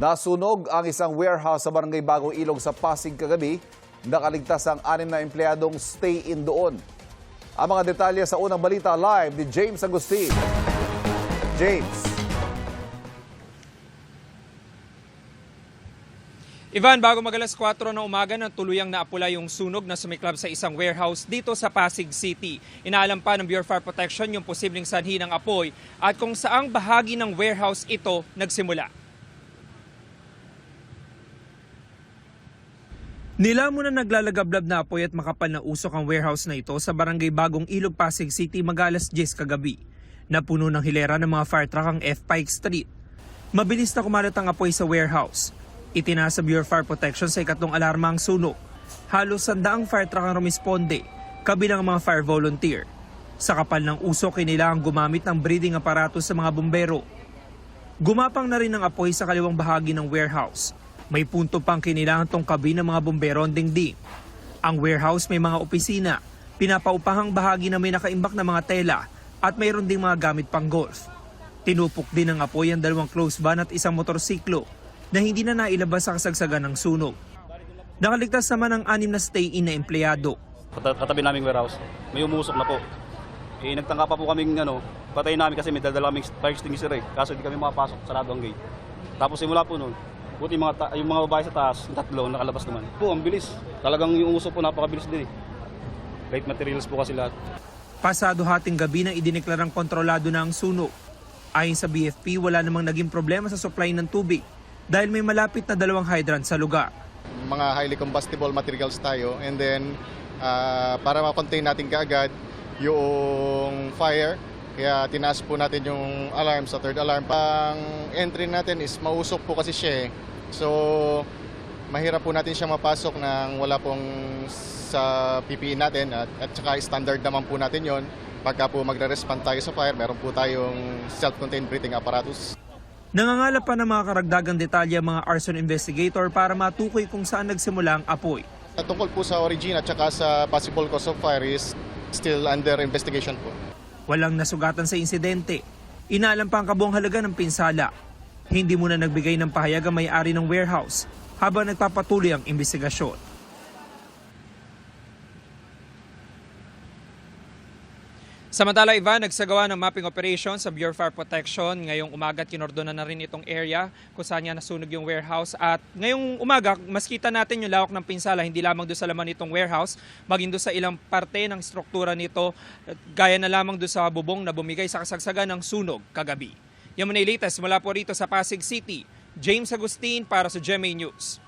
Nasunog ang isang warehouse sa Barangay Bagong Ilog sa Pasig kagabi. Nakaligtas ang 6 na empleyadong stay-in doon. Ang mga detalye sa unang balita live ni James Agustin. James. Ivan, bago mag-alas 4 ng umaga nang tuluyang naapula yung sunog na sumiklab sa isang warehouse dito sa Pasig City. Inaalam pa ng Bureau of Fire Protection yung posibleng sanhi ng apoy at kung saang bahagi ng warehouse ito nagsimula. Nilamon na naglalagablab na apoy at makapal na usok ang warehouse na ito sa Barangay Bagong Ilog, Pasig City mag-alas 10 kagabi. Napuno ng hilera ng mga fire truck ang F. Pike Street. Mabilis na kumalat ang apoy sa warehouse. Itinasa sa Bureau of Fire Protection sa ikatlong alarma ang sunog. Halos 100 fire truck ang rumisponde, kabilang ang mga fire volunteer. Sa kapal ng usok, kailangang gumamit ng breathing aparatus sa mga bumbero. Gumapang na rin ang apoy sa kaliwang bahagi ng warehouse. May punto pang kinilangan tungkabin ng mga bumbero ang dingding. Ang warehouse may mga opisina, pinapaupahang bahagi na may nakaimbak na mga tela at mayroon ding mga gamit pang golf. Tinupok din ng apoy ang 2 close van at isang motorsiklo na hindi na nailabas sa kasagsagan ng sunog. Nakaligtas naman ang 6 na stay-in na empleyado. Katabi naming warehouse, may umusok na po. Nagtangka pa po kaming patayin namin kasi may dala kaming fire extinguisher kaso hindi kami makapasok, sarado ang gate. Tapos simula po noon, buti yung mga babae sa taas, 3 nakalabas naman. Po, ang bilis. Talagang yung usok po napakabilis din Light materials po kasi lahat. Pasado hating gabi nang idineklarang kontrolado na ang sunog. Ayon sa BFP, wala namang naging problema sa supply ng tubig dahil may malapit na 2 hydrant sa lugar. Mga highly combustible materials tayo and then para ma-contain natin kaagad yung fire, kaya tinaas po natin yung alarm sa 3rd alarm. Pang entry natin is mausok po kasi siya So mahirap po natin siya mapasok nang wala pong sa PPE natin at saka standard naman po natin yon. Pagka po magre-respond tayo sa fire, meron po tayong self-contained breathing apparatus. Nangangalap pa ng mga karagdagang detalye ang mga arson investigator para matukoy kung saan nagsimula ang apoy. Tungkol po sa origin at saka sa possible cause of fire is still under investigation po. Walang nasugatan sa insidente. Inaalam pa ang kabuang halaga ng pinsala. Hindi muna nagbigay ng pahayag ang may-ari ng warehouse habang nagpapatuloy ang investigasyon. Samantala, Ivan, nagsagawa ng mapping operation sa Bureau of Fire Protection. Ngayong umaga, kinordona na rin itong area kung saan niya nasunog yung warehouse. At ngayong umaga, mas kita natin yung lawak ng pinsala, hindi lamang doon sa laman nitong warehouse, maging doon sa ilang parte ng struktura nito, gaya na lamang doon sa bubong na bumigay sa kasagsagan ng sunog kagabi. Yan muna yung latest mula po rito sa Pasig City. James Agustin para sa GMA News.